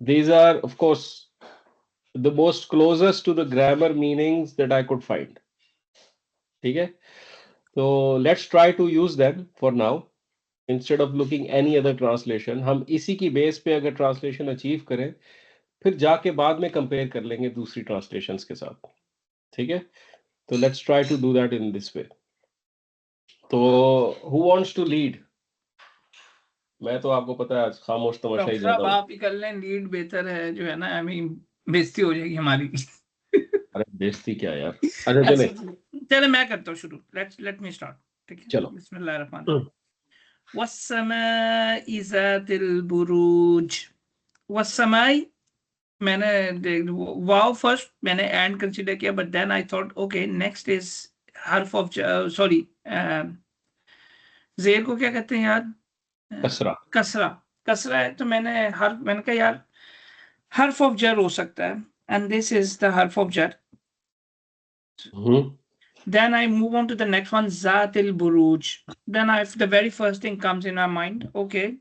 these are of course the most closest to the grammar meanings that I could find. ठीक है, so let's try to use them for now instead of looking any other translation. हम इसी की base पे अगर translation achieve करें फिर जाके बाद में कंपेयर कर लेंगे दूसरी ट्रांसलेशंस के साथ. ठीक है, तो let's try to do that in this way. तो हु वांट्स टू लीड? मैं तो आपको पता है आज खामोश तमाशा ही ज्यादा हूं. आप ही कर लें, लीड बेहतर है जो है ना, आई मीन बेइज्जती हो जाएगी हमारी. अरे बेइज्जती क्या यार. अच्छा चले चले मैं करता हूँ शुरू. Let me start. ठीक है, चलो. बिस्मिल्लाहिर्रहमानिर्रहीम. वस्समाई ज़ातिल बुरूज. वस्समाई मैंने वाव फर्स्ट मैंने एंड कंसीडर किया, but then I thought okay next is हर्फ ऑफ सॉरी जेर को क्या कहते हैं यार? कसरा. कसरा. कसरा है तो मैंने कहा यार हर्फ ऑफ जर हो सकता है, एंड दिस इज द हर्फ ऑफ जर. Then I move on to the next one, Zatil Buruj. Then the very first thing comes in my mind, okay,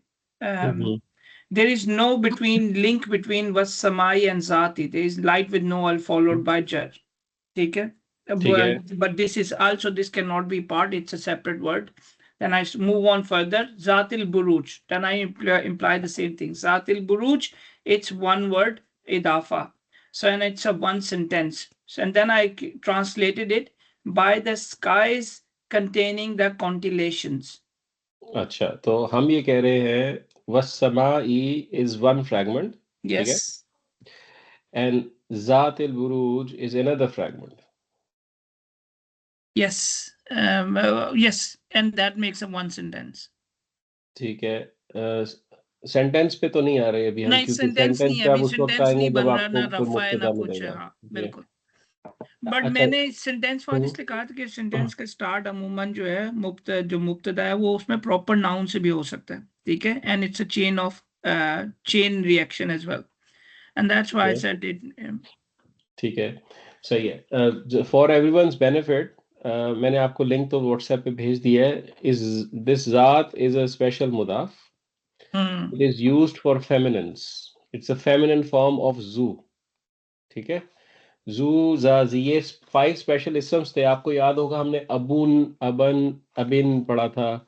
there is no link between Wassamai and Zati. There is light with no al followed by jar. Okay? But this cannot be part, it's a separate word. Then I move on further, Zatil Buruj. Then I imply the same thing. Zatil Buruj, it's one word, idafa. So, and it's a one sentence. So, and then I translated it by the skies containing the constellations. अच्छा, तो हम ये कह रहे हैं वस्समाई is one fragment. Yes. And Zatil Buruj is another fragment. Yes. Yes, and that makes a one sentence. ठीक है, सेंटेंस पे तो नहीं आ रहे अभी हम, नहीं, क्योंकि सेंटेंस नहीं है पे आप अभी, उस वक्त सेंटेंस आएंगे नहीं जब बन रहा, आपको ना कोई रफा है ना मुब्तदा कुछ है. मिलेगा. हाँ बिल्कुल. बट अच्छा. मैंने सेंटेंस वाज इसलिए कहा था कि सेंटेंस का स्टार्ट अमूमन जो है मुब्तदा है वो उसमें प्रॉपर नाउन से भी हो सकता है. ठीक है, and it's a chain of chain reaction as well, and that's why I said it. ठीक है, सही है. फॉर एवरीवन्स बेनिफिट मैंने आपको लिंक तो व्हाट्सएप पे भेज दिया है. इज दिस ज़ात इज अ स्पेशल मुदाफ. It is used for feminines. Its a feminine form of जू. ठीक है, जू जाजी, ये 5 स्पेशल इस्म्स थे. आपको याद होगा हमने अबून, अबन, अबिन पढ़ा था,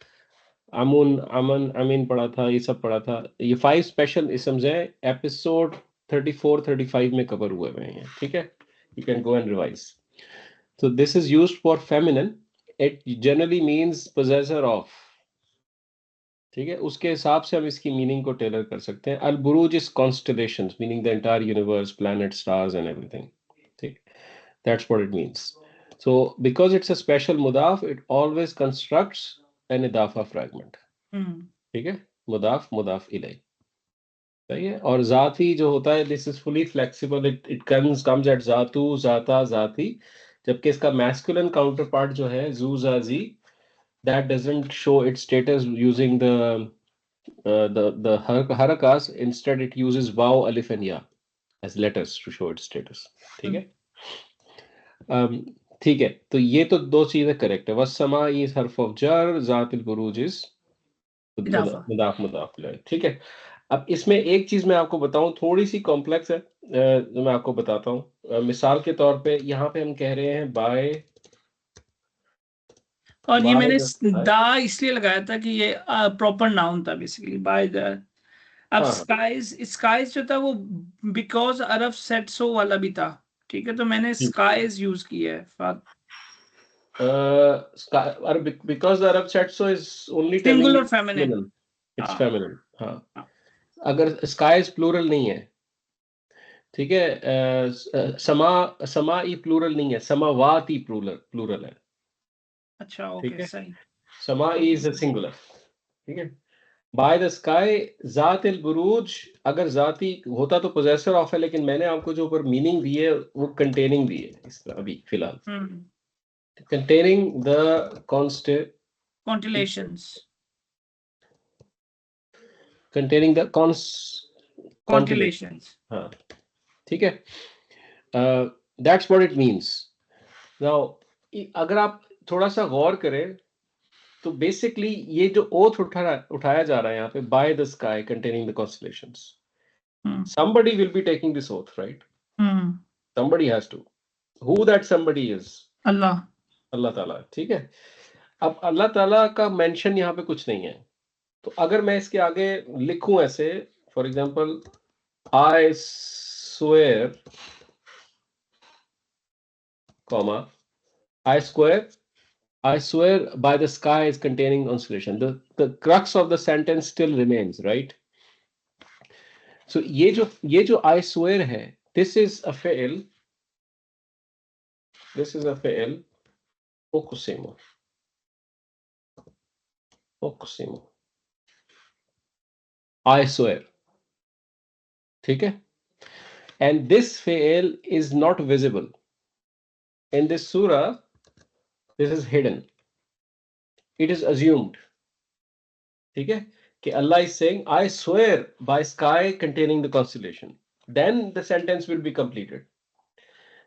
अमुन, अमन, अमीन पढ़ा था, ये सब पढ़ा था. ये 5 स्पेशल इस्म्स हैं. एपिसोड 34-35 में कवर हुए हुए हैं. ठीक है, you can go and revise. So this is used for feminine. It generally means possessor of. ठीक है, उसके हिसाब से हम इसकी मीनिंग को टेलर कर सकते हैं. अल बुरूज is constellations, meaning the entire universe, planet, stars and everything. ठीक, that's what it means. So because it's a special mudaf, it always constructs an idafa fragment. ठीक है, मुदाफ मुदाफ इलैह. सही है. और जाती जो होता है, this is fully flexible. It comes at जातू, जाता, जाती. जबकि इसका मैस्कुलिन काउंटर पार्ट जो है जू, जाजी, that doesn't show it's status using the harakas. Instead it uses waw, alif and ya as letters to show its status. ठीक है. ठीक है, तो ये तो दो चीजें करेक्ट है. वस्समा इज हर्फ ऑफ जर, जातिल बुरूज इज मुदाफ मुदाफ इलैह. ठीक है. अब इसमें एक चीज मैं आपको बताऊं, थोड़ी सी कॉम्प्लेक्स है, जो मैं आपको बताता हूं. मिसाल के तौर पे यहाँ पे हम कह रहे हैं बाय, और ये मैंने दा इसलिए लगाया था कि ये प्रॉपर नाउन था बेसिकली, बाय द. अब स्काइज जो था वो बिकॉज अरब सेट सो वाला भी था. ठीक है, तो मैंने स्काइज यूज किया है. Because Arab set so is only singular feminine. It's feminine. हाँ, अगर स्काइज प्लूरल नहीं है. ठीक है, समा ई प्लूरल नहीं है, समावाती प्लूरल है. अच्छा, ओके, सही. समा इज सिंगुलर. ठीक है. बाय द स्काई, जातिल बुरूज अगर जाती होता तो पोजेसर ऑफ है, लेकिन मैंने आपको जो ऊपर मीनिंग दी है वो कंटेनिंग दी है इस तरह अभी फिलहाल. Containing the constellations, containing the constellations. हाँ, ठीक है. That's what it means. Now अगर आप थोड़ा सा गौर करें तो बेसिकली ये जो ओथ उठाया जा रहा है यहाँ पे, bye the sky containing the constellations, Somebody will be taking this oath, right? Somebody has to. Who that somebody is? अल्लाह ताला, ठीक है। अब अल्लाह ताला का मेंशन यहाँ पे कुछ नहीं है, तो अगर मैं इसके आगे लिखूं ऐसे, for example, I swear, comma, I swear by the sky is containing constellation. The crux of the sentence still remains, right? So ये जो I swear है, this is a fi'l. This is a fi'l. Uqsimu. I swear. ठीक है? And this fi'l is not visible. In this surah, this is hidden. It is assumed. ठीक है? कि Allah is saying, I swear by sky containing the constellation. Then the sentence will be completed.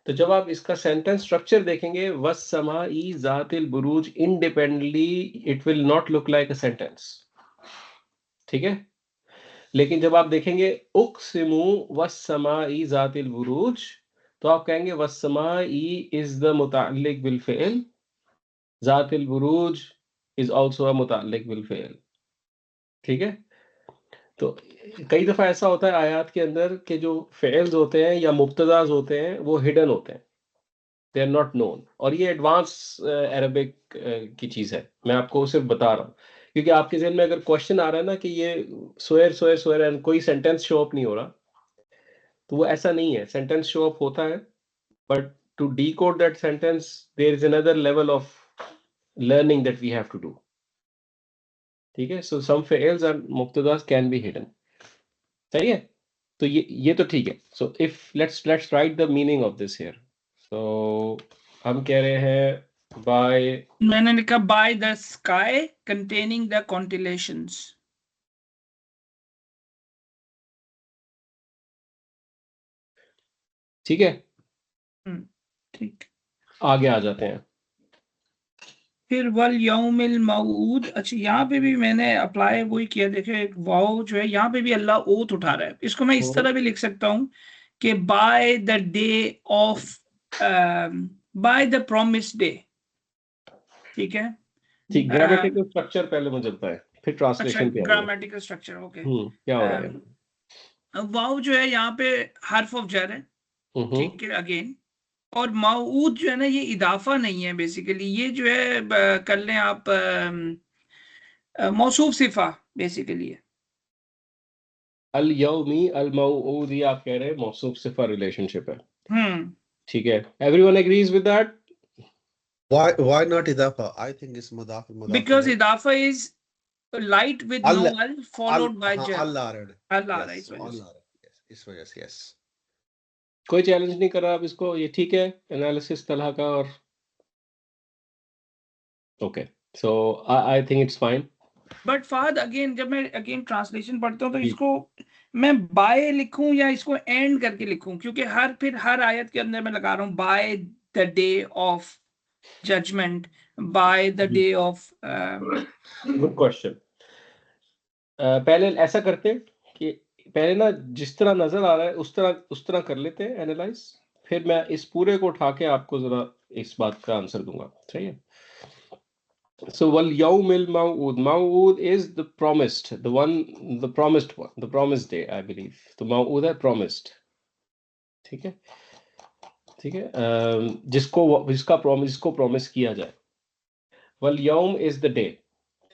तो जब आप इसका sentence structure देखेंगे, वस्समाई ज़ातिल बुरूज, independently it will not look like a sentence, ठीक है? लेकिन जब आप देखेंगे उक़सिमु वस्समाई ज़ातिल बुरूज, तो आप कहेंगे वस्समाई इज द मुताल्लिक बिल फ़िअल, ज़ातिल बुरूज इज आल्सो अ मुताल्लिक बिल फ़िअल, ठीक है? तो कई दफा ऐसा होता है आयात के अंदर कि जो फ़िअल्स होते हैं या मुब्तदाज होते हैं वो हिडन होते हैं, दे आर नॉट नोन, और ये एडवांस अरबिक की चीज़ है, मैं आपको सिर्फ बता रहा हूँ, क्योंकि आपके ज़हन में अगर क्वेश्चन आ रहा है ना कि ये स्वेयर स्वेयर स्वेयर एंड कोई सेंटेंस शो अप नहीं हो रहा, तो वो ऐसा नहीं है, सेंटेंस शो अप होता है, but to decode that sentence there is another level of learning that we have to do, ठीक है? So some fi'ls and mubtadas can be hidden, सही है? तो ये तो ठीक है। So if let's write the meaning of this here. So हम कह रहे हैं बाय, मैंने लिखा by the sky containing the constellations. ठीक है, ठीक, आगे आ जाते हैं। फिर वल यौमिल मऊद, अच्छा यहाँ पे भी मैंने अप्लाई वही किया, देखिए एक वाव जो है यहाँ पे भी अल्लाह ओथ उठा रहा है, इसको मैं इस तरह भी लिख सकता हूँ कि bye the day of, by the promise day, ठीक है? ठीक, ग्रामेटिकल स्ट्रक्चर पहले मुझे बताएं, फिर ट्रांसलेशन पे आएंगे। Grammatical structure, okay. क्या हो रहा है? वाव जो है यहाँ पे हर्फ ऑफ जर है, ठीक है, अगेन, और मऊद जो है ना ये इदाफा नहीं है, बेसिकली ये जो है कर लें आप मौसूफ सिफा बेसिकली है। अल यौमी अल मऊदी आप कह रहे हैं मौसूफ सिफा रिलेशनशिप है, ठीक है, everyone agrees with that? Why not idafa? I think it's mudaf mudaf. Because idafa is light with no al followed by jar. Allah, right? Allah, yes, yes. कोई चैलेंज नहीं कर रहा आप इसको, ये ठीक है एनालिसिस तरह का, और okay, so I think it's fine. But Fahd again जब मैं अगेन ट्रांसलेशन पढ़ता हूँ तो इसको मैं बाय लिखूं या इसको एंड करके लिखूं, क्योंकि फिर हर आयत के अंदर मैं लगा रहा हूँ by the day of judgement, by the day of. Good question. पहले ऐसा करते हैं कि पहले ना जिस तरह नजर आ रहा है उस तरह कर लेते हैं एनालाइज, फिर मैं इस पूरे को उठा के आपको जरा इस बात का आंसर दूंगा, सही है? So wal yawmil maw'ud, maw'ud is the promised, the promised one, the promised day, I believe. तो maw'ud है promised, ठीक है, ठीक है, जिसको प्रॉमिस किया जाए। वल यौम इज द डे,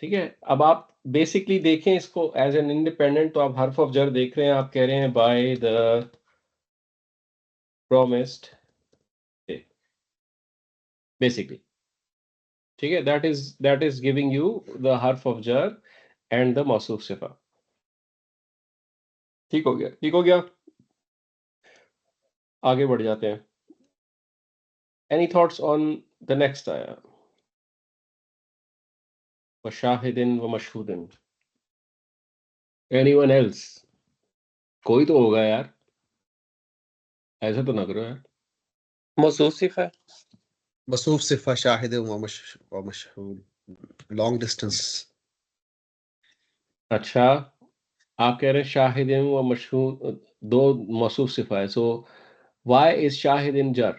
ठीक है। अब आप बेसिकली देखें इसको एज एन इंडिपेंडेंट, तो आप हर्फ ऑफ जर देख रहे हैं, आप कह रहे हैं by the promised day basically, ठीक है, that is giving you the हर्फ ऑफ जर एंड द मौसूफ सिफा। ठीक हो गया, ठीक हो गया, आगे बढ़ जाते हैं। Any thoughts on the next आया? व शाहिदिन व मशहूदिन, एनीवन एल्स? कोई तो होगा यार, ऐसा तो ना करो यार। मौसूफ सिफा, मसूफ सिफा शाहिद व मशहूद, लॉन्ग डिस्टेंस। अच्छा, आप कह रहे हैं शाहिद व मशहूद, दो मौसूफ सिफा है, सो व्हाई इज शाहिद इन जर?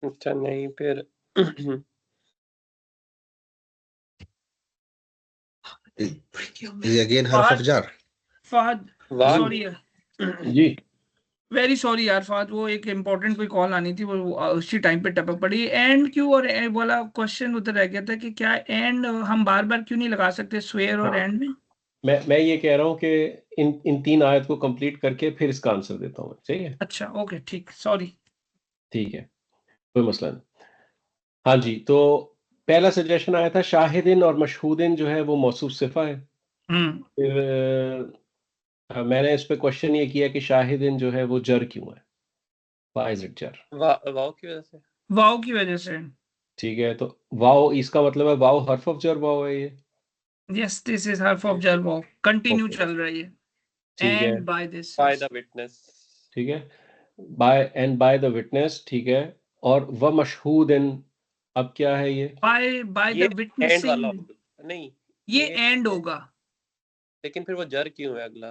अच्छा नहीं फिर is again harf of jar. Fahad वाह सॉरी जी वेरी सॉरी यार फहद, वो एक इम्पोर्टेंट कोई कॉल आनी थी, वो उसी टाइम पे टपक पड़ी। एंड क्यों और वाला क्वेश्चन उधर रह गया था कि क्या एंड हम बार बार क्यों नहीं लगा सकते स्वेयर और हाँ। एंड में? मैं ये कह रहा हूँ कि इन 3 आयत को कंप्लीट करके फिर इसका आंसर देता हूँ, चाहिए? अच्छा ओके ठीक, सॉरी। ठीक है, कोई मसला नहीं। हाँ जी, तो पहला सजेशन आया था शाहिदिन और मशहूदिन जो है वो मौसूफ सिफा है। फिर मैंने इस पे क्वेश्चन ये किया कि शाहिदिन जो है वो जर क्यों है, व्हाई इज इट जर? वाव की वजह से। वाओ की वजह से। ठीक है, तो वाओ इसका मतलब है वाओ हर्फ ऑफ जर वाओ है ये। यस दिस इज हर्फ ऑफ जर वाओ, कंटिन्यू ओके, चल रही है। ठीक है, and by this by the witness. ठीक है, बाय द विटनेस, ठीक है। और व मशहूदिन, अब क्या है ये? बाय ये द एंड वाला विटनेसिंग, नहीं, ये एंड होगा। लेकिन फिर वो जर क्यों है अगला?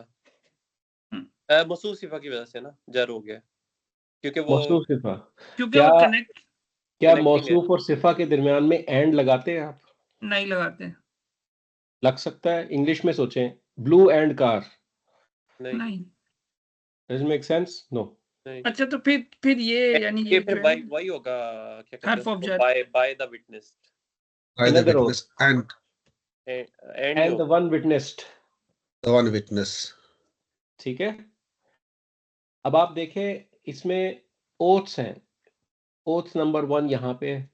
हम्म, मसूस सिफा की वजह से ना जर हो गया, क्योंकि वो मौसूफ सिफा। क्योंकि क्या वो कनेक्ट क्या कनेक्टिंग है। मौसूफ और सिफा के दरमियान में एंड लगाते हैं आप? नहीं लगाते। लग सकता है, इंग्लिश में सोचें, ब्लू एंड कार, नहीं नहीं। Doesn't make sense, no. नहीं, अच्छा तो फिर ये यानी ये ये फिर जो है वही वही होगा, क्या कहते हैं हर्फ ऑफ उसको, जर। Bye the witness. By the another witness and and नहीं एंड द होगा। One witnessed, the one witness. ठीक है। अब आप देखें इसमें ओथ्स हैं, ओथ नंबर 1 यहाँ पे है,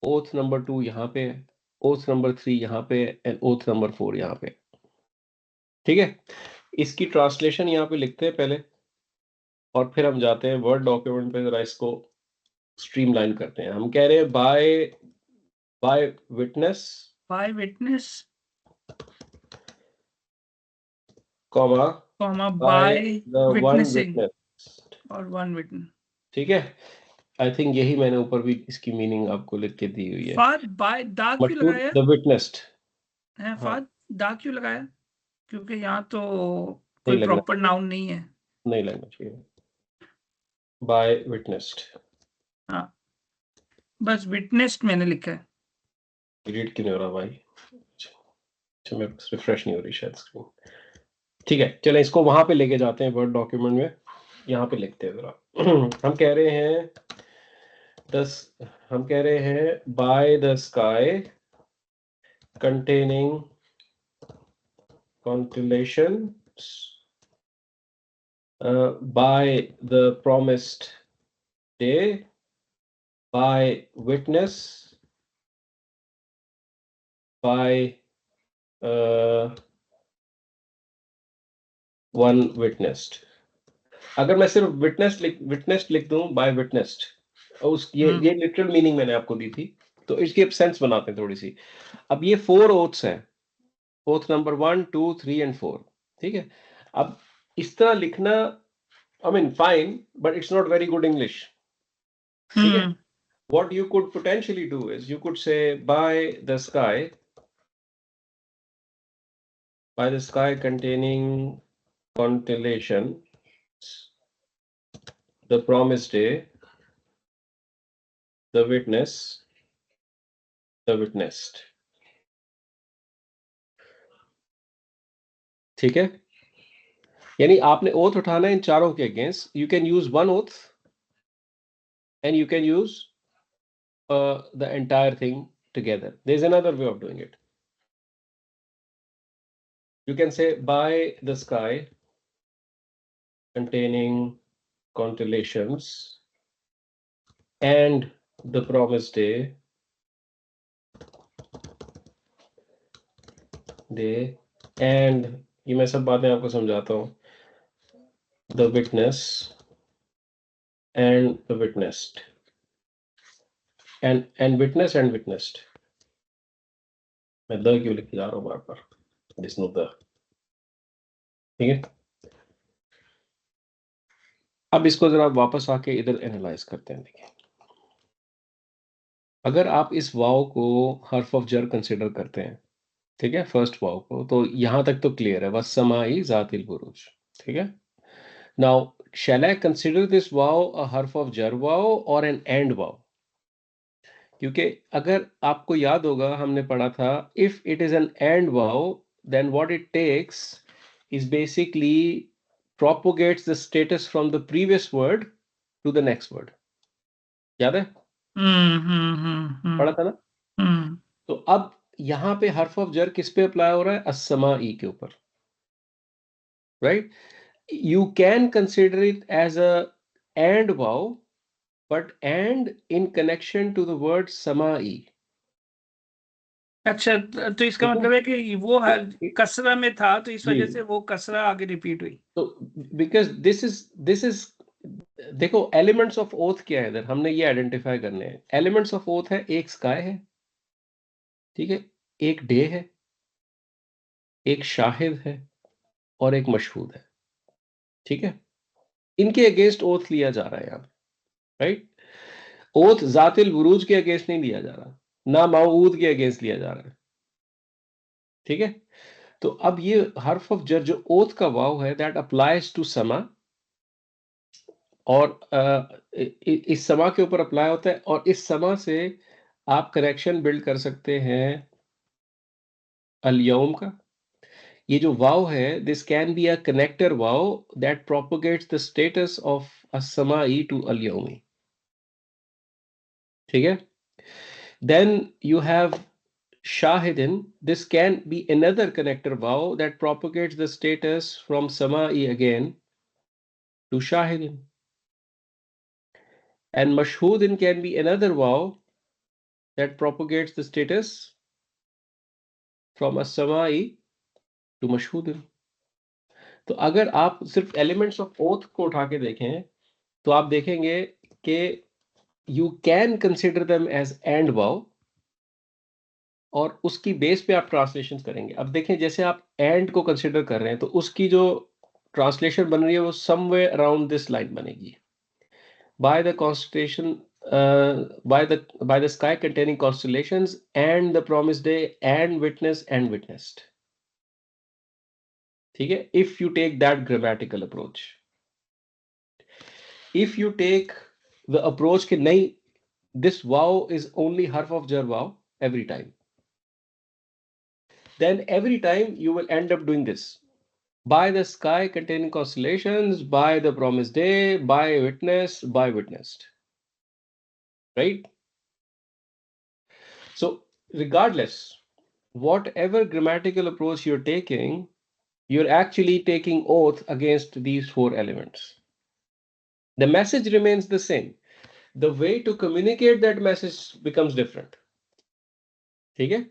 ओथ नंबर 2 यहाँ पे है, ओथ नंबर 3 यहाँ पे है, एंड ओथ नंबर 4 यहाँ पे। ठीक है, इसकी ट्रांसलेशन यहाँ पे लिखते हैं पहले, और फिर हम जाते हैं वर्ड डॉक्यूमेंट पे, जरा इसको स्ट्रीमलाइन करते हैं। हम कह रहे हैं by witness, by witness comma comma by by the one witnessing witness. और वन विटनेस। ठीक है, आई थिंक यही मैंने ऊपर भी इसकी मीनिंग आपको लिख के दी हुई है। फाद बाय दा क्यों मशहूर लगाया द विटनेस्ड, है? हाँ, फाद दा क्यों लगाया? क्योंकि यहाँ तो नहीं कोई लगना, प्रॉपर नाउन नहीं है। नहीं लगना चाहिए, बाय विटनेस्ड। हाँ बस विटनेस्ड मैंने लिखा है। रीड क्यों नहीं हो रहा भाई? अच्छा, मेरे पास रिफ्रेश नहीं हो रही शायद स्क्रीन। ठीक है, चलें इसको वहां पे लेके जाते हैं वर्ड डॉक्यूमेंट में, यहाँ पे लिखते हैं जरा। हम कह रहे हैं हम कह रहे हैं bye the sky containing constellations, by the promised day, by witness, by one witnessed। अगर मैं सिर्फ विटनेस्ड लिख दूं, बाय विटनेस्ड, उस ये लिटरल मीनिंग मैंने आपको दी थी, तो इसकी अब सेंस बनाते हैं थोड़ी सी। अब ये 4 ओथ्स हैं, ओथ नंबर 1 2 3 एंड 4, ठीक है। अब इस तरह लिखना, I mean, fine, but it's not very good English. ठीक है, what you could potentially do is you could say by the sky containing constellations, the promised day, the witness, the witnessed। ठीक है, यानी आपने ओथ उठाना है इन चारों के against. You can use one oath and you can use the entire thing together. There's another way of doing it. You can say by the sky containing constellations and the promised day and ये मैं सब बातें आपको समझाता हूँ, the witness and the witnessed and witness and witnessed। मैं the क्यों लिख जा रहा हूँ बार बार, दिस नो द, ठीक है। अब इसको जरा वापस आके इधर एनालाइज करते हैं। देखिए, अगर आप इस वाव को हर्फ ऑफ जर कंसिडर करते हैं ठीक है, फर्स्ट वाव को, तो यहां तक तो क्लियर है, वस्समाई जातिल बुरूज। ठीक है, now shall I consider this वाव अ हर्फ ऑफ जर वाव और एन एंड वाव? क्योंकि अगर आपको याद होगा हमने पढ़ा था, if it is an and वाव then what it takes is basically propagates the status from the previous word to the next word. याद है? पढ़ा था ना? तो अब यहां पे हर्फ ऑफ जर किस पे अप्लाई हो रहा है? अस्समाई के ऊपर, right? You can consider it as a and wow, but and in connection to the word samai. अच्छा, तो इसका मतलब है कि वो कसरा में था, तो इस वजह से वो कसरा आगे रिपीट हुई। तो because this is देखो, एलिमेंट्स ऑफ ओथ क्या है इधर, हमने ये आइडेंटिफाई करने हैं। एलिमेंट्स ऑफ ओथ है, एक स्काई है, ठीक है, एक डे है, एक शाहिद है और एक मशहूद है। ठीक है, इनके अगेंस्ट ओथ लिया जा रहा है यहाँ, राइट? ओथ जातिल बुरूज के अगेंस्ट नहीं लिया जा रहा, ना मऊद के अगेंस्ट लिया जा रहा है। ठीक है, तो अब ये हर्फ ऑफ जर जो ओथ का वाव है, दैट अप्लाइज टू समा, और इस समा के ऊपर अप्लाई होता है, और इस समा से आप करेक्शन बिल्ड कर सकते हैं अल यौम का। ये जो वाव है, this can be a connector वाव that propagates the status of अस्समाई टू अल यौमी। ठीक है, then you have shahidin. This can be another connector vaw that propagates the status from sama'i again to shahidin. And mashhudin can be another vaw that propagates the status from as-sama'i to mashhudin. तो अगर आप सिर्फ elements of oath को उठा के देखें तो आप देखेंगे कि you can consider them as and वाव, और उसकी बेस पे आप ट्रांसलेशन करेंगे। अब देखें, जैसे आप एंड को कंसिडर कर रहे हैं तो उसकी जो ट्रांसलेशन बन रही है वो समवेयर अराउंड दिस लाइन बनेगी, by the constellation, by the sky containing constellations and the promised day and witness and witnessed. ठीक है, if you take that grammatical approach. If you take the approach कि नहीं, this wow is only harf of jar wow every time, then every time you will end up doing this: by the sky containing constellations, by the promised day, by witness, by witnessed, right? So regardless, whatever grammatical approach you're taking, you're actually taking oath against these four elements. The message remains the same. The way to communicate that message becomes different. ठीक है,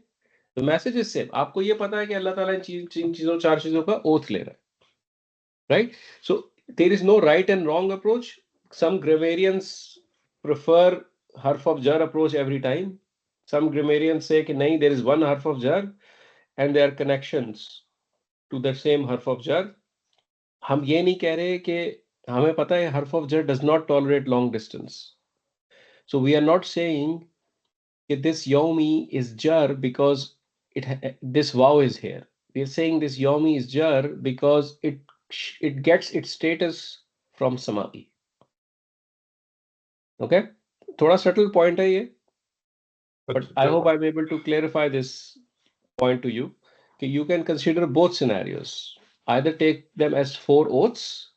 the message is same. आपको ये पता है कि अल्लाह ताला इन चीजों, चार चीजों का ओथ ले रहा है, right? So there is no right and wrong approach. Some grammarians prefer harf of jar approach every time. Some grammarians say कि नहीं, there is one harf of jar and there are connections to the same harf of jar. हम ये नहीं कह रहे कि हमें पता है harf of jar does not tolerate long distance. So we are not saying that this yomi is jar because this wow is here. We are saying this yomi is jar because it gets its status from samai. Okay, थोड़ा subtle point है ये, but I hope I'm able to clarify this point to you. Okay, you can consider both scenarios. Either take them as four oaths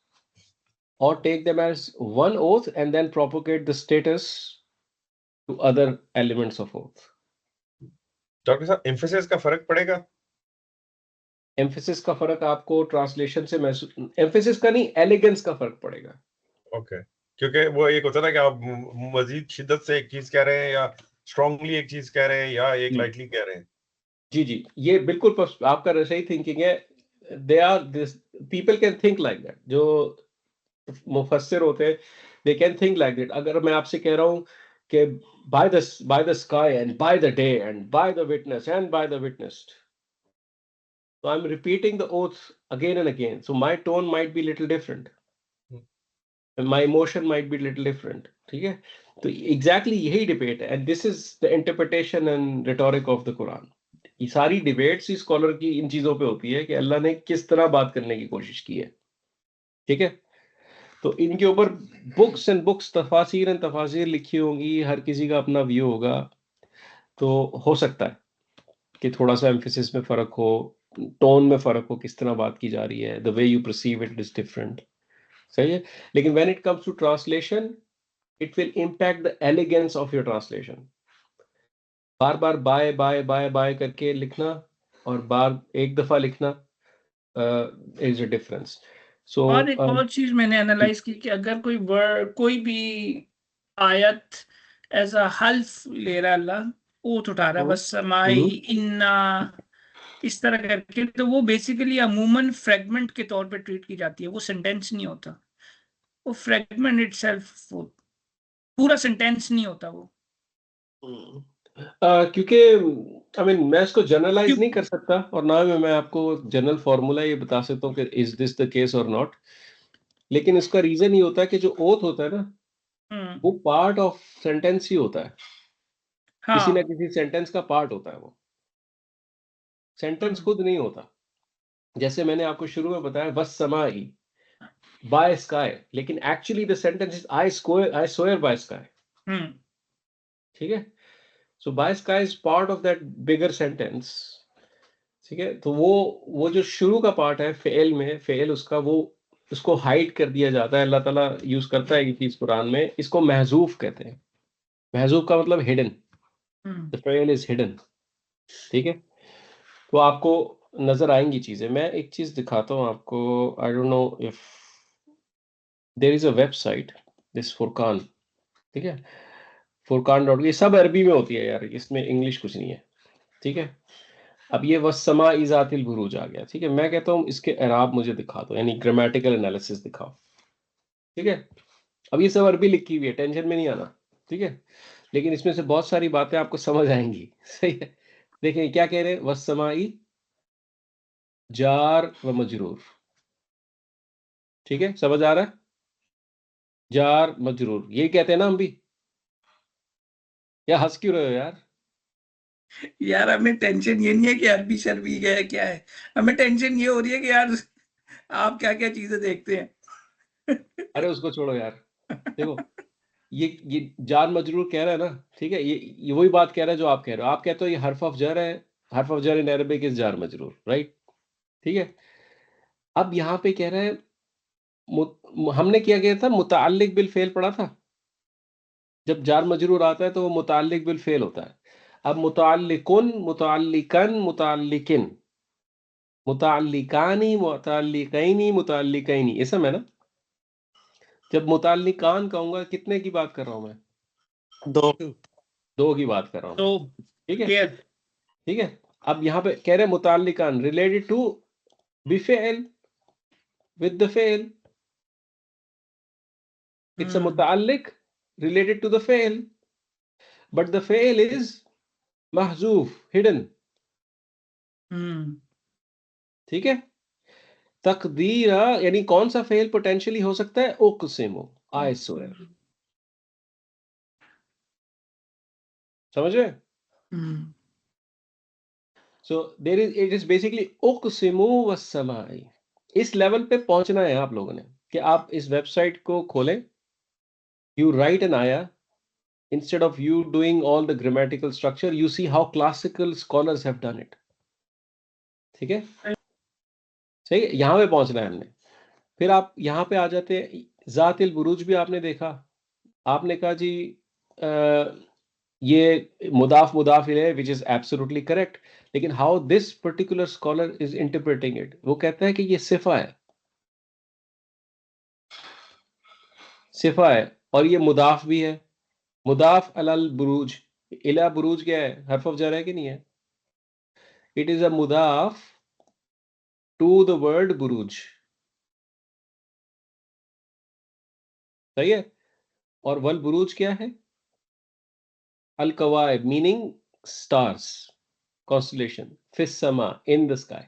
or take them as one oath and then propagate the status to other elements of oath. Doctor साहब, emphasis का फर्क पड़ेगा? Emphasis का फर्क आपको translation से महसूस, emphasis का नहीं, एलिगेंस का फर्क पड़ेगा। ओके, क्योंकि वो एक होता है ना कि आप मजीद शिद्दत से एक चीज कह रहे हैं, या स्ट्रांगली एक चीज कह रहे हैं, या एक लाइटली कह रहे हैं। जी जी, ये बिल्कुल आपका सही थिंकिंग है। They are this people can think like that, जो मुफस्सिर होते हैं, they can think like that. अगर मैं आपसे कह रहा हूँ कि by the sky and by the day and by the witness and by the witnessed, so I'm repeating the oath again and again, so my tone might be little different and my emotion might be little different. ठीक है, तो exactly यही debate है, and this is the interpretation and rhetoric of the Quran. ये सारी debates इस scholar की इन चीजों पे होती है कि अल्लाह ने किस तरह बात करने की कोशिश की है, ठीक है। तो इनके ऊपर बुक्स एंड बुक्स, तफासिर एंड तफासिर लिखी होंगी, हर किसी का अपना व्यू होगा। तो हो सकता है कि थोड़ा सा एम्फेसिस में फर्क हो, टोन में फर्क हो, किस तरह बात की जा रही है, the way you perceive it is different, सही है। लेकिन when it comes to translation, it will impact the elegance of your translation. बार बार बाय बाय बाय बाय करके लिखना और बार एक दफा लिखना इज अ डिफरेंस। सो और एक और चीज मैंने एनालाइज की कि अगर कोई वर्ड, कोई भी आयत एज अ हल्फ ले रहा अल्लाह, ऊत उठा रहा है, बस समाई इन्ना इस तरह करके, तो वो बेसिकली अमूमन फ्रेगमेंट के तौर पे ट्रीट की जाती है, वो सेंटेंस नहीं होता, वो फ्रेगमेंट इटसेल्फ, वो पूरा सेंटेंस नहीं होता वो। क्योंकि आई मीन मैं इसको जनरलाइज नहीं कर सकता, और ना मैं आपको जनरल फॉर्मूला ये बता सकता हूँ कि इज दिस द केस और नॉट। लेकिन इसका रीजन ये होता है कि जो ओथ होता है ना, वो पार्ट ऑफ सेंटेंस ही होता है। किसी ना किसी सेंटेंस का पार्ट होता है वो, सेंटेंस खुद नहीं होता। जैसे मैंने आपको शुरू में बताया वस समाई बाय स्काई, लेकिन actually the sentence is I swear by sky, ठीक है। So by sky is part of that bigger sentence, ठीक है। तो वो जो शुरू का पार्ट है फेल में, फेल उसका वो उसको हाइड कर दिया जाता है। अल्लाह ताला यूज करता है ये चीज कुरान में, इसको महजूफ कहते हैं। महजूफ का मतलब hidden, the fail is hidden, ठीक है। तो आपको नजर आएंगी चीजें। मैं एक चीज दिखाता हूँ आपको, I don't know if there is a website this Furqan, ठीक है। फुरकान डॉट, ये सब अरबी में होती है यार, इसमें इंग्लिश कुछ नहीं है, ठीक है। अब ये वस्समा इजातिल बुरूज आ गया, ठीक है। मैं कहता हूँ इसके एराब मुझे दिखा दो, यानी ग्रामेटिकल एनालिसिस दिखाओ, ठीक है। अब ये सब अरबी लिखी हुई है, टेंशन में नहीं आना, ठीक है। लेकिन इसमें से बहुत सारी बातें आपको समझ आएंगी, सही है। देखिए क्या कह रहे हैं, वस्समाई जार व मजरूर, ठीक है, समझ आ रहा है। जार मजरूर ये कहते हैं ना हम भी, या हंस क्यों रहे हो यार। यार हमें टेंशन ये नहीं है कि अरबी शरबी है क्या है, हमें टेंशन ये हो रही है कि यार आप क्या क्या चीजें देखते हैं। अरे उसको छोड़ो यार, देखो ये जार मजरूर कह रहा है ना, ठीक है। ये वही बात कह रहा है जो आप कह रहे हो। आप कहते हो ये हर्फ ऑफ जर है, हर्फ ऑफ जर इन अरबिक इज जार मजरूर, राइट, ठीक है। अब यहाँ पे कह रहा है हमने क्या किया था, मुताल्लिक बिल फेल पढ़ा था। जब जार मजरूर आता है तो वो मुताल्लिक बिल फेल होता है। अब मुताल्लिकुन, मुताल्लिकन, मुताल्लिकिन, मुताल्लिकानी, मुताल्लिकैनी, मुताल्लिकैनी, ये सब है ना। जब मुताल्लिकान कहूंगा कितने की बात कर रहा हूं मैं, दो की बात कर रहा हूं, तो ठीक है, क्लियर। ठीक है। अब यहाँ पे कह रहे हैं मुताल्लिकान रिलेटेड टू बिफेल विद द फेल, it's a mutaalliq related to the fail, but the fail is mahzoof, hidden, ठीक है। तकदीरा यानी कौन सा फेल पोटेंशियली हो सकता है, उक़सिमु, आई स्वेयर, समझ रहे। So there is, it is basically उक़सिमु वस्समाई। इस लेवल पे पहुंचना है आप लोगों ने कि आप इस वेबसाइट को खोलें, यू राइट एन आया, instead of you doing all the grammatical structure, you see how classical scholars have done it, ठीक है, सही है। यहां पे पहुंचना है हमने। फिर आप यहाँ पे आ जाते हैं, जातिल बुरूज भी आपने देखा, आपने कहा जी ये मुदाफ मुदाफ इलैह, विच इज एब्सोल्युटली करेक्ट। लेकिन how this particular scholar is interpreting it, वो कहता है कि ये सिफा है, सिफा है, और ये मुदाफ भी है। मुदाफ अलल बुरूज, इला बुरूज क्या है, हर्फ ऑफ जर है कि नहीं है। इट इज अ मुदाफ टू द वर्ड बुरूज, सही है। और वल बुरूज क्या है, अल कवाइब मीनिंग स्टार्स, constellation, फिस समा, in the sky।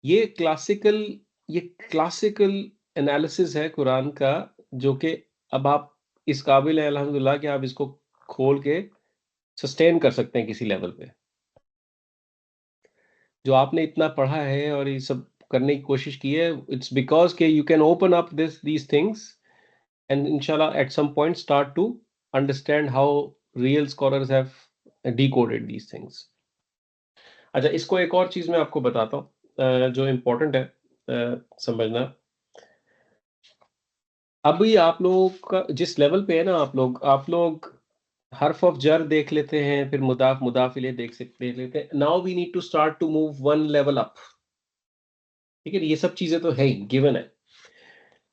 ये क्लासिकल एनालिसिस है कुरान का, जो कि अब आप इस काबिल है अल्हम्दुलिल्लाह कि आप इसको खोल के सस्टेन कर सकते हैं किसी लेवल पे। जो आपने इतना पढ़ा है और ये सब करने की कोशिश की है, इट्स बिकॉज के you can open up these things and इंशाल्लाह at some point start to understand how real scholars have decoded these things. अच्छा, इसको एक और चीज मैं आपको बताता हूँ जो इम्पोर्टेंट है समझना। अभी आप लोग का जिस लेवल पे है ना, आप लोग हर्फ ऑफ जर देख लेते हैं, फिर मुदाफ मुदाफ इलैह देख लेते हैं। Now we need to start to move one level up. ठीक है, ये सब चीजें तो है ही, गिवन है,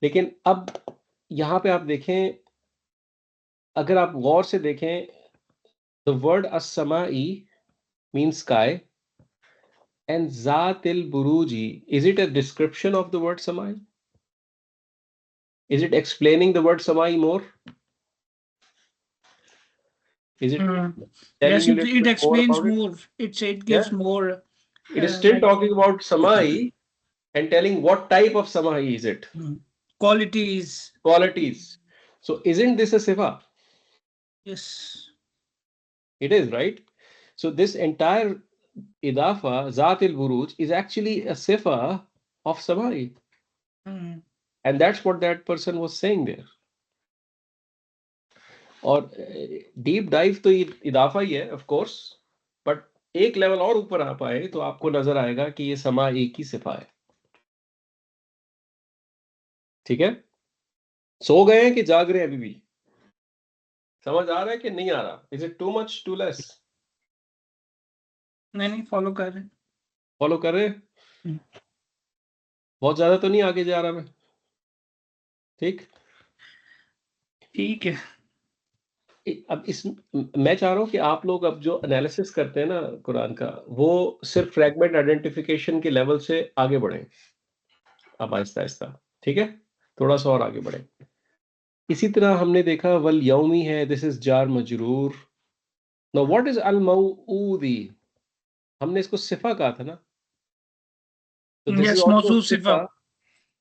लेकिन अब यहां पे आप देखें, अगर आप गौर से देखें, the word as-sama'i means sky and Zatil Buruji, is it a description of the word samai? Is it explaining the word samai more? Is it telling Yes, you a little it bit explains about it? more. It gives Yeah. more. It is still like, talking about samai and telling what type of samai is it. qualities. Qualities. So isn't this a sifa? Yes. It is, right? So this entire idafa, Zatil Buruj, is actually a sifa of samai. Mm. And that's what that person was saying there. और deep dive तो इदाफा ही है of course, but एक level और ऊपर आ पाए तो आपको नजर आएगा कि ये समा एक ही सिफा है। ठीक है, सो गए हैं कि जाग रहे हैं अभी भी? समझ आ रहा है कि नहीं आ रहा? Is it too much too less? नहीं, फॉलो कर रहे हैं। फॉलो कर रहे हैं? बहुत ज्यादा तो नहीं आगे जा रहा मैं? ठीक ठीक है। अब इस मैं चाह रहा हूं कि आप लोग अब जो एनालिसिस करते हैं ना कुरान का, वो सिर्फ फ्रैगमेंट आइडेंटिफिकेशन के लेवल से आगे बढ़ें, अब आहिस्ता आहिस्ता। ठीक है, थोड़ा सा और आगे बढ़ें। इसी तरह हमने देखा वल यौमी है, दिस इज जार मजरूर। नाउ व्हाट इज अल मऊदी? हमने इसको सिफा कहा था ना, तो दिस इज Yes, आल्सो मौसूफ सिफा, सिफा।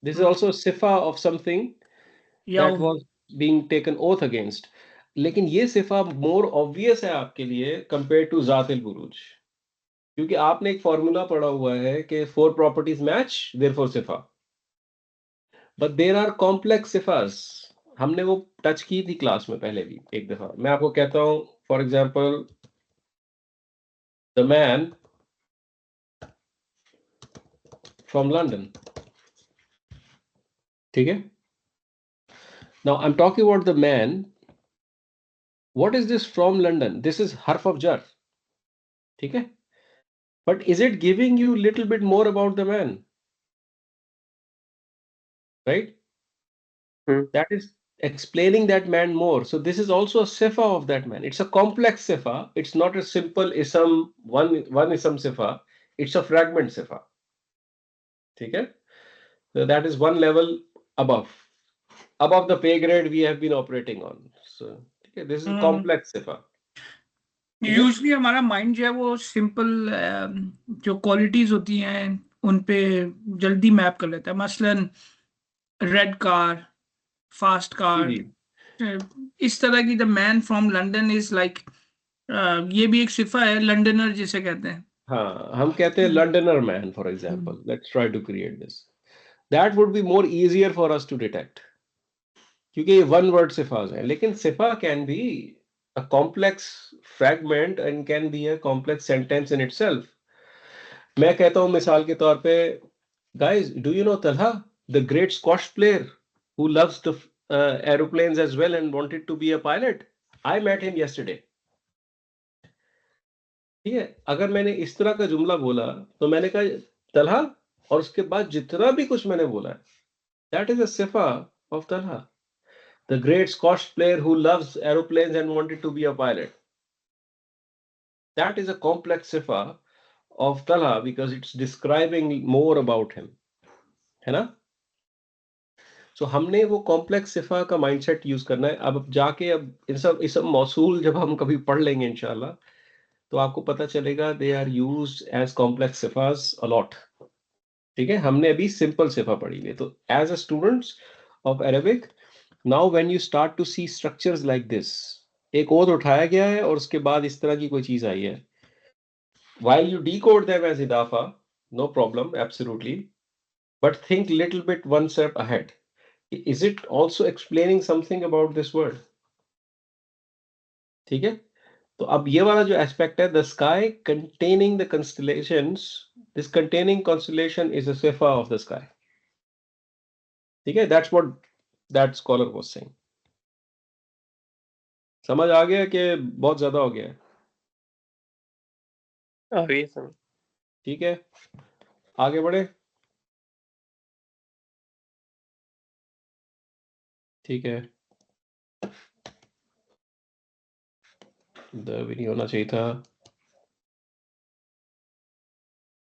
दिस इज आल्सो सिफा ऑफ समथिंग दैट यौम। Was being taken oath against. लेकिन ये सिफा मोर ऑब्वियस है आपके लिए कंपेयर टू जातिल बुरूज, क्योंकि आपने एक फॉर्मूला पढ़ा हुआ है कि फोर प्रॉपर्टीज मैच देयरफॉर सिफा, बट देयर आर कॉम्प्लेक्स सिफास। हमने वो टच की थी क्लास में पहले भी एक दफा। मैं आपको कहता हूं, for example the man from London. ठीक है, now I am talking about the man. What is this from London? This is हर्फ ऑफ जर। ठीक है, but is it giving you little bit more about the man? Right, that is explaining that man more. So this is also a sifa of that man. It's a complex sifa. It's not a simple ism, one ism sifa. It's a fragment sifa. ठीक है, so that is one level above the pay grade we have been operating on. So ठीक है, this is complex sifa. Usually हमारा mind जो है वो simple जो qualities होती हैं उन पे जल्दी मैप कर लेता है। मसलन रेड कार, फास्ट कार, इस तरह की। The man from London is like, ये भी एक सिफा है, लंडनर जिसे कहते हैं। हाँ, हम कहते हैं Londoner man for example. Let's try to create this, that would be more easier for us to detect, क्योंकि ये वन वर्ड सिफाज हैं। लेकिन सिफा can be a complex fragment and can be a complex sentence in itself. मैं कहता हूं मिसाल के तौर पे, guys, do you know Talha, the great squash player who loves the aeroplanes as well and wanted to be a pilot? I met him yesterday. ठीक है, अगर मैंने इस तरह का जुमला बोला तो मैंने कहा तलहा, और उसके बाद जितना भी कुछ मैंने बोला है, that is a sifa of Talha, the great squash player who loves aeroplanes and wanted to be a pilot. That is a complex sifa of Talha because it's describing more about him, है ना? So हमने वो complex सिफा का mindset use करना है। अब जाके अब इन सब मौसूल जब हम कभी पढ़ लेंगे इंशाल्लाह, तो आपको पता चलेगा they are used as complex सिफास a lot. ठीक है, हमने अभी सिंपल सिफा पढ़ी है। तो as a students of Arabic, now when you start to see structures like this एक ओथ उठाया गया है और उसके बाद इस तरह की कोई चीज आई है. While you decode them as idafa, no problem, absolutely. But think little bit one step ahead. Is it also explaining something about this word? ठीक है. तो अब ये वाला जो एस्पेक्ट है, the sky containing the constellations, this containing constellation is a sifa of the sky. ठीक है. That's what that scholar was saying. समझ आ गया कि बहुत ज्यादा हो गया है? ये समझ. ठीक है, आगे बढ़े. ठीक है, इधर भी नहीं होना चाहिए था.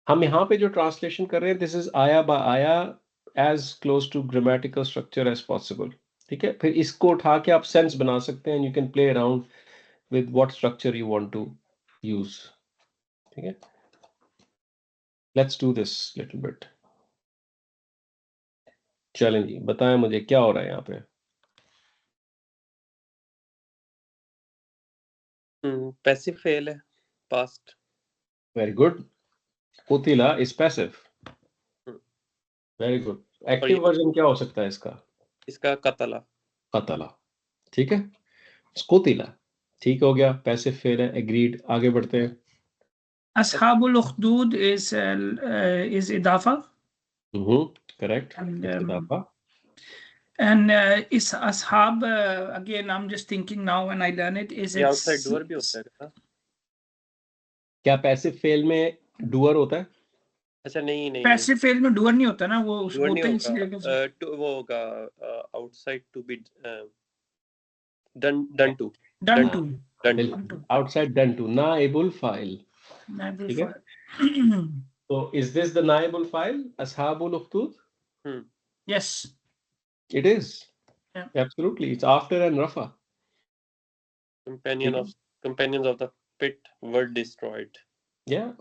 हम यहाँ पे जो ट्रांसलेशन कर रहे हैं, दिस इज आया बा आया, as close to grammatical structure as possible. ठीक है, फिर इसको उठा के आप सेंस बना सकते हैं. You can play around with what structure you want to use. ठीक है, let's do this little bit. चलें जी, बताएं मुझे क्या हो रहा है यहाँ पे. पैसिव फेल है, पास्ट. Very good. कुतिला is passive. Very good. Active version क्या हो सकता है इसका? इसका कतला. कतला. ठीक है, कुतिला. ठीक हो गया, पैसिव फेल है. एग्रीड. आगे बढ़ते हैं. Ashabul Ukhdud is idafa. Correct. And, It's idafa. And is ashab, again, I'm just thinking now when I learn it, is ये it आउटसाइड डूअर भी होता है क्या? क्या पैसिव फेल में डूअर होता है? अच्छा नहीं नहीं, पैसिव फेल में डूअर नहीं होता ना, वो डूअर होता ही नहीं इसलिए होगा. वो होगा outside to be done to. done to. Outside done to. Naibul file. Naibul ठीक है? file. So is this the naibul file? Ashabul Ukhdud? Yes. It is. Yeah. Absolutely. It's after and Rafa. Companions of the pit were destroyed. Yeah.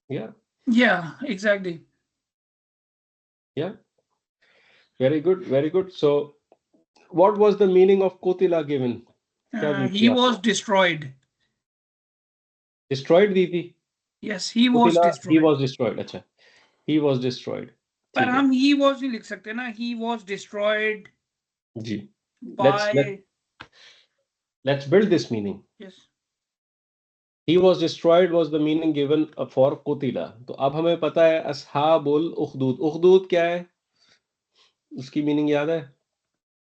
Yeah. Yeah, exactly. Yeah. Very good. Very good. So what was the meaning of Kotila given? He was destroyed. Destroyed दी थी? Yes, he was destroyed. He was destroyed. अच्छा. He was destroyed. पर हम he was नहीं लिख सकते ना. He was destroyed. Ji. By. Let's build this meaning. Yes. He was destroyed was the meaning given for Qutila. तो अब हमें पता है असहाबुल उखदूद. उखदूद क्या है? उसकी मीनिंग याद है?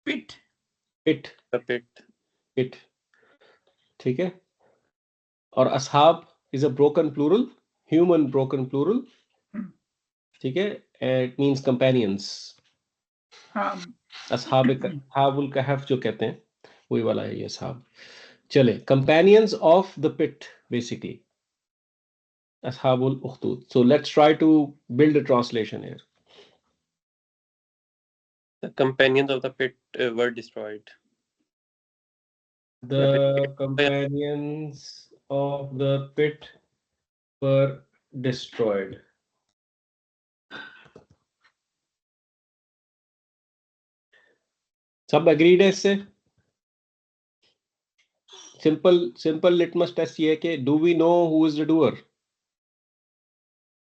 Pit. The pit. Pit. ठीक है. और असहाब is a broken plural, human broken plural. ठीक है. It means companions. असहाबुल कहफ जो कहते हैं वही वाला है ये असहाब. चले, companions of the pit basically. Ashabul Ukhdud. So let's try to build a translation here. The companions of the pit were destroyed. The companions of the pit were destroyed. सब agreed है इससे? Simple litmus test ये है कि do we know who is the doer?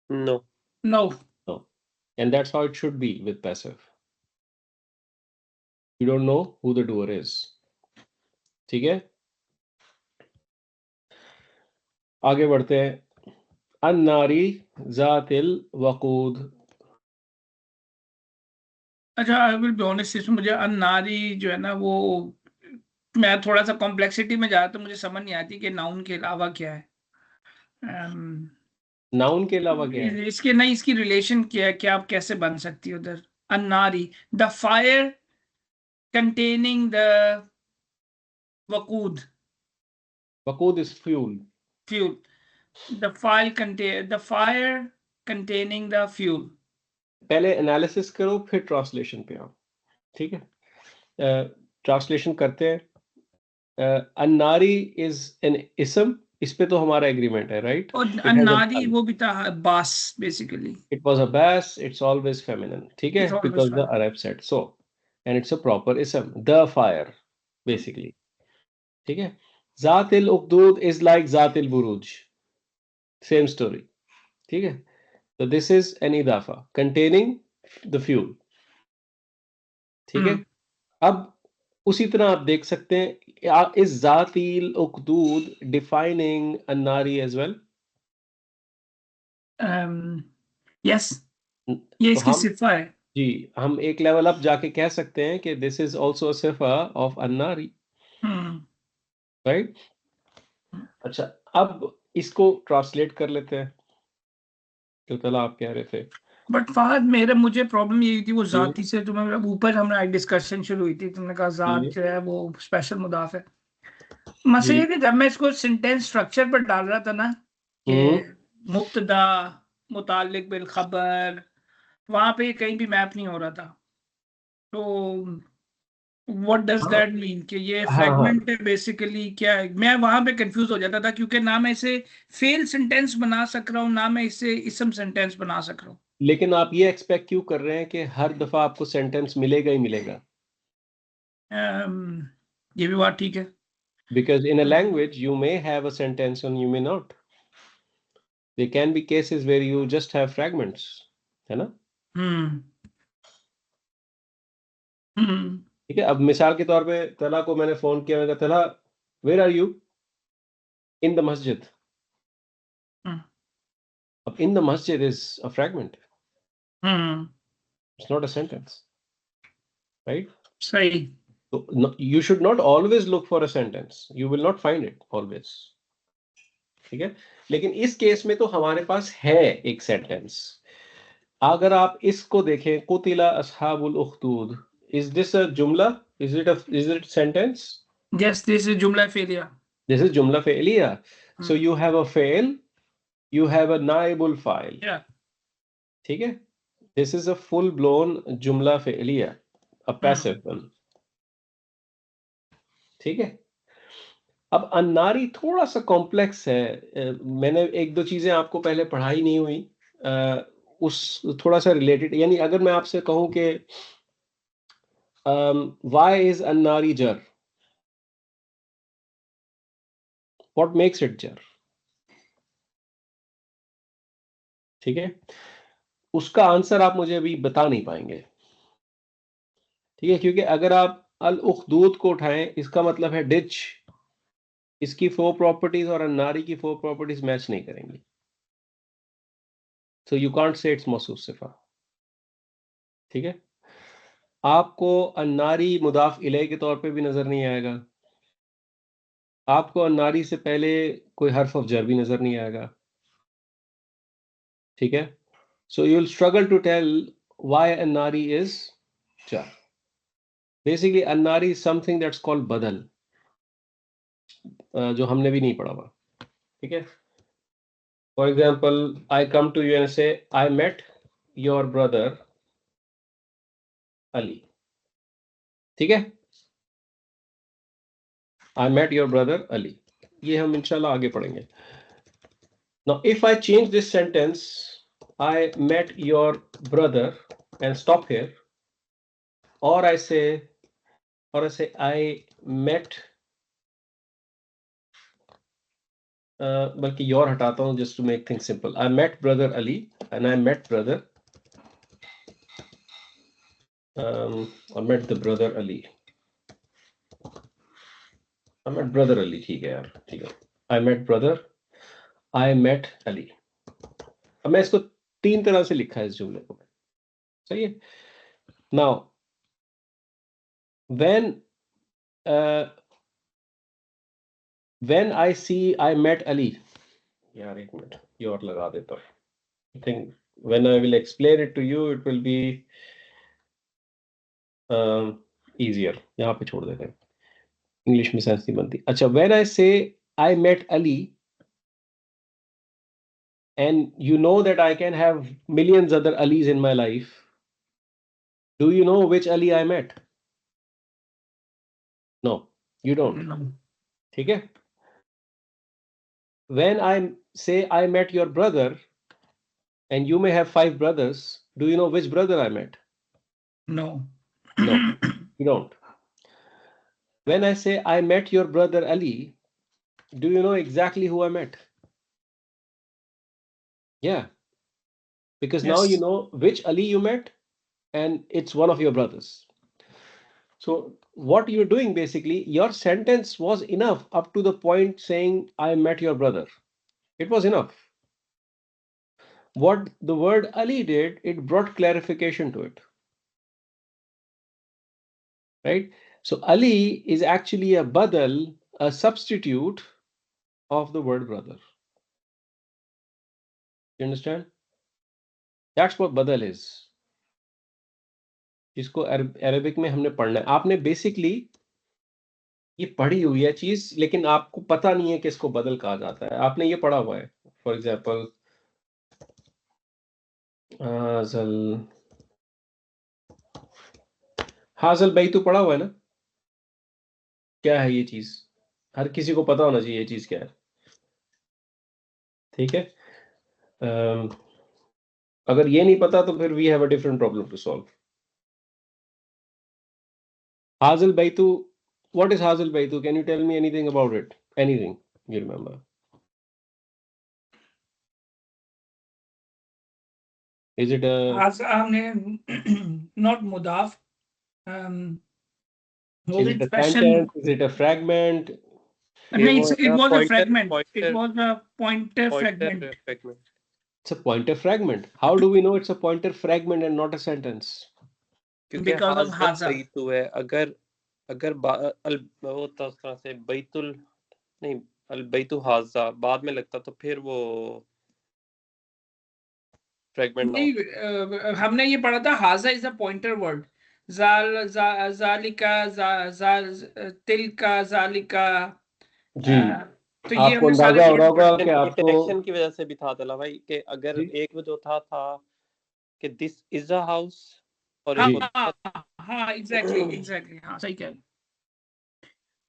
No. And that's how it should be with passive. You don't know who the doer is. ठीक है? आगे बढ़ते हैं. अन्नारी जातिल वकूद. अच्छा, I will be honest, इसमें मुझे अन्नारी जो है ना, वो मैं थोड़ा सा कॉम्प्लेक्सिटी में जा रहा तो मुझे समझ नहीं आती कि नाउन के अलावा क्या है. नाउन के अलावा क्या है? इसके नहीं, इसकी रिलेशन क्या है, क्या आप कैसे बन सकती है उधर. अन्नारी, the fire containing the waqud. Waqud is fuel. The fire containing the fuel. पहले एनालिसिस करो फिर ट्रांसलेशन पे आओ. ठीक है, ट्रांसलेशन करते हैं. अन्नारी इज एन इसम. इस पे तो हमारा एग्रीमेंट है, राइट? और अन्नारी वो भी था बास बेसिकली. इट वाज अ बास. Its always feminine. ठीक है, because the Arab said so, and it's a proper इसम. The fire basically. ठीक है, Zatil Uqdud is like Zatil Buruj. Same story. ठीक है? So this is an idafa containing the fuel. ठीक है? अब उसी तरह आप देख सकते हैं, is Zatil Uqdud defining an-nari as well? Yes. ये तो इसकी हम सिफा है. जी, हम एक लेवल अप जाके कह सकते हैं कि this is also a sifa of an-nari. Right? अच्छा, अब इसको ट्रांसलेट कर लेते हैं. तो चला आप कह रहे थे. बट फहद मुझे प्रॉब्लम यही थी वो जाती से, तुम्हें ऊपर हमारा डिस्कशन शुरू हुई थी, तुमने कहा जात जो है वो स्पेशल मुदाफ है. मसला ये कि जब मैं इसको सेंटेंस स्ट्रक्चर पर डाल रहा था ना कि मुब्तदा मुताल्लिक बिल खबर, वहां पे कहीं भी मैप नहीं हो रहा था. तो व्हाट डज दैट मीन कि ये फ्रैगमेंट है बेसिकली, क्या है? मैं वहां पे कंफ्यूज हो जाता था क्योंकि ना मैं इसे फेल सेंटेंस बना सक रहा हूँ, ना मैं इसे इसम सेंटेंस बना सक रहा हूँ. लेकिन आप ये एक्सपेक्ट क्यों कर रहे हैं कि हर दफा आपको सेंटेंस मिलेगा ही मिलेगा? ये भी बात ठीक है. Because in a language you may have a sentence and you may not. There can be cases where you just have fragments, है ना? ठीक है. अब मिसाल के तौर पे तला को मैंने फोन किया, मैंने कहा तला where are you? In the masjid. अब in the masjid is a fragment. It's not a sentence, right? सही. So you should not always look for a sentence. You will not find it always. ठीक है. लेकिन इस case में तो हमारे पास है एक सेंटेंस. अगर आप इसको देखें, कुतिला अस्हाबुल उख्दूद, is this a jumla? Is it sentence? Yes, this is jumla fi'liya. This is jumla fi'liya. So you have a fail, you have a naibul file. Yeah. ठीक है. This is a full blown jumla fi'liya, a passive one. ठीक है. अब अन्नारी थोड़ा सा complex है. मैंने एक दो चीजें आपको पहले पढ़ाई नहीं हुई, उस थोड़ा सा रिलेटेड. यानी अगर मैं आपसे कहूं कि why is annari jar? What makes it jar? ठीक है. उसका आंसर आप मुझे अभी बता नहीं पाएंगे. ठीक है. क्योंकि अगर आप अल उखदूद को उठाएं, इसका मतलब है डिच. इसकी 4 प्रॉपर्टीज और अन्नारी की 4 प्रॉपर्टीज मैच नहीं करेंगी. So you can't say it's मौसूफ सिफा. ठीक है. आपको अन्नारी मुदाफ इलैह के तौर पे भी नजर नहीं आएगा. आपको अन्नारी से पहले कोई हर्फ ऑफ जर भी नजर नहीं आएगा. ठीक है. So you'll struggle to tell why annari is jar. Basically annari is something that's called badal, जो हमने भी नहीं पढ़ा हुआ. ठीक है. For example, I come to you and say I met your brother Ali. ठीक है. I met your brother Ali. ये हम इंशाल्लाह आगे पढ़ेंगे. Now if I change this sentence, I met your brother and stop here, or I say I met, बल्कि your हटाता हूं just to make things simple. I met brother Ali and I met brother, I met the brother Ali. I met brother Ali. ठीक है यार. ठीक है. I met brother, I met Ali. अब मैं इसको 3 तरह से लिखा है इस जुमले को. सही है. Now when I see I met Ali, यार एक मिनट ये और लगा देता हूँ. I think when I will explain it to you it will be easier. यहाँ पे छोड़ देते हैं, इंग्लिश में सेंस नहीं बनती. अच्छा, when I say I met Ali and you know that I can have millions other Alis in my life, do you know which Ali I met? No, you don't. ठीक है. When I say I met your brother and you may have 5 brothers, do you know which brother I met? No. No, you don't. When I say I met your brother Ali Do you know exactly who I met? Yeah, because now you Yes. know which Ali you met, and it's one of your brothers. So what you're doing basically, your sentence was enough up to the point saying, I met your brother. It was enough. What the word Ali did, it brought clarification to it. Right? So Ali is actually a badal, a substitute of the word brother. You understand? That's what badal is. जिसको Arabic में हमने पढ़ना है. आपने basically ये पढ़ी हुई है चीज, लेकिन आपको पता नहीं है कि इसको बदल कहा जाता है. आपने ये पढ़ा हुआ है. फॉर एग्जाम्पल हाजल भाई तो पढ़ा हुआ है ना. क्या है ये चीज? हर किसी को पता होना चाहिए ये चीज क्या है. ठीक है. अगर ये नहीं पता तो फिर we have a different problem to solve. हाजिल बैतू, what is हाजिल बैतू? Can you tell me anything about it? Anything you remember? Is it a not mudaf. Was is it it a special? sentence? Is it a fragment? No, it was a pointer- fragment. It pointer- was a pointer fragment. fragment. It's a pointer fragment. How do we know it's a pointer fragment and not a sentence? क्योंकि Because of हाज़ा haza. बैतु है. अगर अगर वो तो उस तरह से बैतुल नहीं, अल बैतु हाज़ा बाद में लगता तो फिर वो फ्रैगमेंट ना नहीं, हमने ये पढ़ा था हाजा इज अ पॉइंटर वर्ड. जालिका, तिलका, जालिका. जी. तो ये आपको हमने सारे अंदाजा हो रहा वर्ड होगा पढ़े. कि आपको कनेक्शन की वजह से भी था तला भाई कि अगर जी. एक जो था कि दिस इज अ हाउस और जी. हाँ, एग्जैक्टली हाँ, सही कह रहे.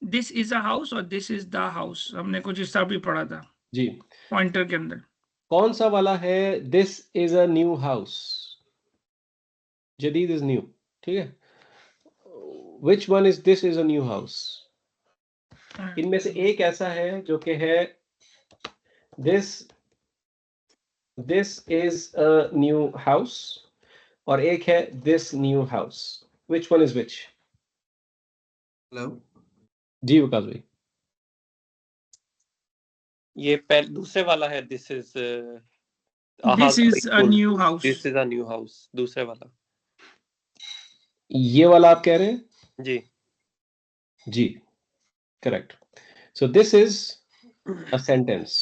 दिस इज अ हाउस और दिस इज द हाउस हमने कुछ इस तरह भी पढ़ा था जी. पॉइंटर के अंदर. कौन सा वाला है? This is a new house. जदीद इज न्यू. ठीक है. Which one is this is a new house? इनमें से एक ऐसा है जो कि है this is a new house, और एक है this new house. Which one is which? Hello. जी विकास भाई. ये दूसरे वाला है this is a new house. This is a new house दूसरे वाला. ये वाला आप कह रहे हैं? जी जी, correct. So this is a sentence.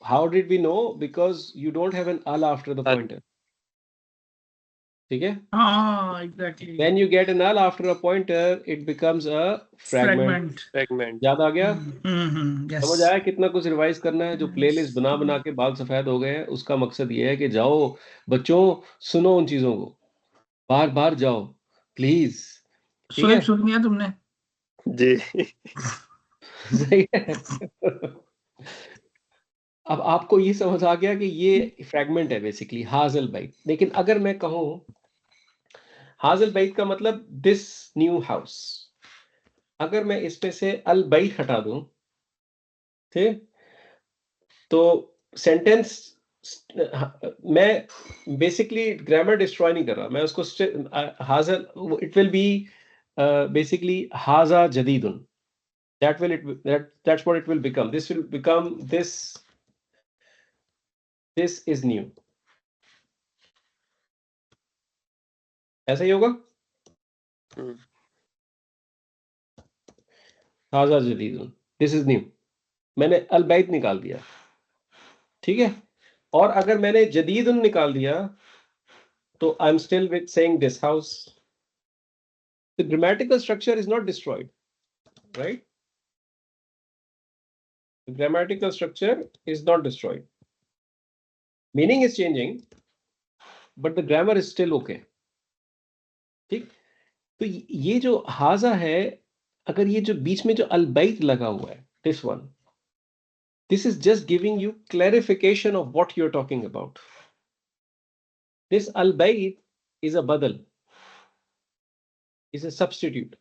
How did we know? Because you don't have an al after the pointer. ठीक है? हाँ, exactly. When you get an al after a pointer, it becomes a fragment. Fragment. याद आ गया? Yes. समझ आया कितना कुछ revise करना है? जो प्लेलिस्ट बना बना के बाल सफेद हो गए हैं, उसका मकसद ये है कि जाओ बच्चों, सुनो उन चीजों को, बार बार जाओ प्लीज. ठीक है? सुन लिया तुमने? जी सही है. अब आपको ये समझ आ गया कि ये फ्रैगमेंट है बेसिकली हाजिल बैत. लेकिन अगर मैं कहूं हाजिल बैत का मतलब दिस न्यू हाउस, अगर मैं इसमें से अल बैत हटा दूं, ठीक, तो सेंटेंस मैं बेसिकली ग्रामर डिस्ट्रॉय नहीं कर रहा. मैं उसको हाजिल, इट विल बी बेसिकली हाजा जदीदुन. That's what it will become. This will become this is new. ऐसा ही होगा. हाजा जदीदुन, दिस इज न्यू. मैंने अल बैत निकाल दिया. ठीक है. और अगर मैंने जदीदुन निकाल दिया तो I am still with saying this house. The grammatical structure is not destroyed, right? The grammatical structure is not destroyed. Meaning is changing but the grammar is still okay. ठीक. तो ये जो हाजा है, अगर ये जो बीच में जो अल बैत लगा हुआ है, this one, this is just giving you clarification of what you're talking about. This al bayt is a badal, is a substitute.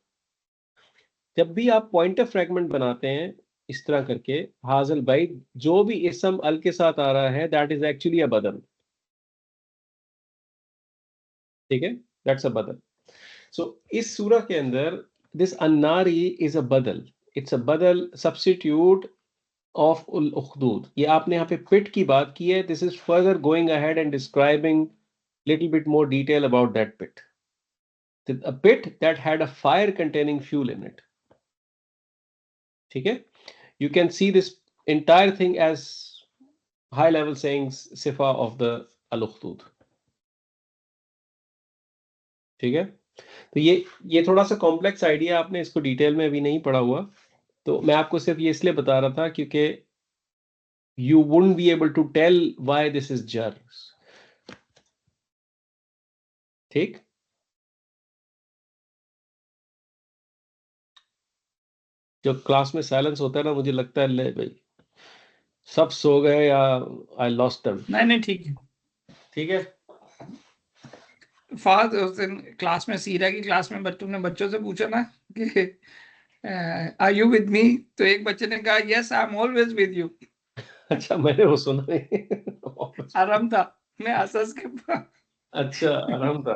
जब भी आप पॉइंटर फ्रैगमेंट बनाते हैं, इस तरह करके हाजल बैत, जो भी इसम अल के साथ आ रहा है दैट इज एक्चुअली अ बदल, ठीक है, दैट्स अ बदल। सो इस सूरह के अंदर दिस अन्नारी इज अ बदल, इट्स अ बदल सब्स्टिट्यूट ऑफ उल उखदूद। ये आपने यहाँ पे पिट की बात की है, this is further going ahead and describing little bit more detail about that pit. A pit that had a fire containing fuel in it. ठीक है, you can see this entire thing as high level sayings sifa of the al-ukhdud. ठीक है, तो ये थोड़ा सा complex idea, आपने इसको डिटेल में अभी नहीं पढ़ा हुआ, तो मैं आपको सिर्फ ये इसलिए बता रहा था क्योंकि you wouldn't be able to tell why this is jar. ठीक, जब क्लास में साइलेंस होता है ना, मुझे लगता है ले भाई सब सो गए या आई लॉस्ट देम। नहीं ठीक है, ठीक है, फाद उस दिन क्लास में, सीरा की क्लास में बच्चों से पूछा ना कि आर यू विद मी, तो एक बच्चे ने कहा yes I am always with you. अच्छा, मैंने वो सुना नहीं। आराम था, मैं असस के अच्छा, आराम था।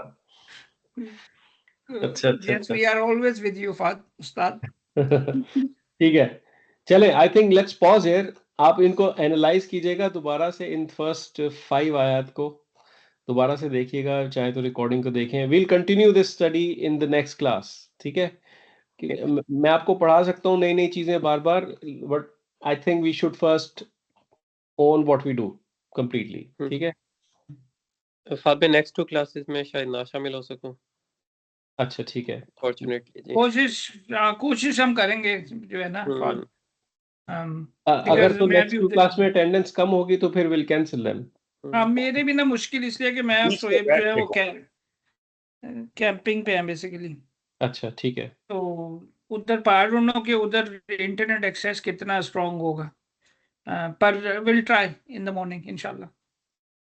अच्छा अच्छा yes we are always with you फाद उस्ताद। ठीक है, चले, I think let's pause here. आप इनको एनालाइज कीजिएगा दोबारा से, इन फर्स्ट 5 आयत को दोबारा से देखिएगा, चाहे तो रिकॉर्डिंग को देखें। We'll continue this study in the next class, ठीक है, मैं आपको पढ़ा सकता हूँ नई नई चीजें बार बार, but I think we should first own what we do completely, ठीक है। फाद में नेक्स्ट 2 क्लासेस में शायद ना शामिल हो सकूं। अच्छा ठीक है, फॉर्चुनेटली जी। कोशिश हम करेंगे जो है ना फाद। अगर तो नेक्स्ट 2 क्लास में अटेंडेंस कम होगी तो फिर विल कैंसिल देम। मेरे भी ना मुश्किल इसलिए कि मैं शोएब जो है वो कैंपिंग पे है बेसिकली। अच्छा ठीक है, तो उधर पहाड़ ढूंढो कि उधर इंटरनेट एक्सेस कितना स्ट्रांग होगा, पर will try in the morning इंशाल्लाह।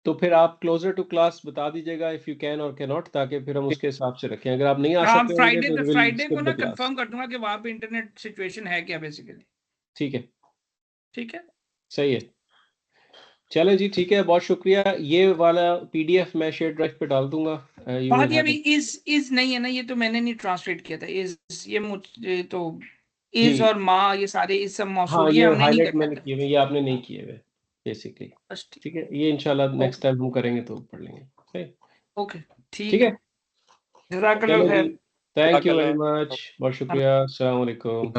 तो फिर आप क्लोजर टू क्लास बता दीजिएगा इफ यू कैन और कैन नॉट, ताकि फिर हम उसके हिसाब से रखें। अगर आप नहीं आ सकते होंगे तो विल फ्राइडे स्किप को ना द क्लास। कंफर्म कर दूंगा कि वहां पे इंटरनेट सिचुएशन है क्या बेसिकली। ठीक है, ठीक है, सही है, चलें जी, ठीक है, बहुत शुक्रिया। ये वाला पीडीएफ मैं शेयर ड्राइव पे डाल दूंगा। बात ये अभी इज नहीं है ना, ये तो मैंने नहीं ट्रांसलेट किया था। इज ये मुझे तो इज और माँ ये सारे इस सब हाँ, मौसूल ये हमने नहीं हाईलाइट करना मैंने किए हुए, ये आपने नहीं किए हुए बेसिकली। बस ठीक है, ये इंशाल्लाह नेक्स्ट टाइम हम करेंगे तो पढ़ लेंगे। सही, ओके ठीक है, जज़ाकल्लाह चलो खैर। जी, थैंक यू वेरी मच, बहुत शुक्रिया, अस्सलाम वालेकुम।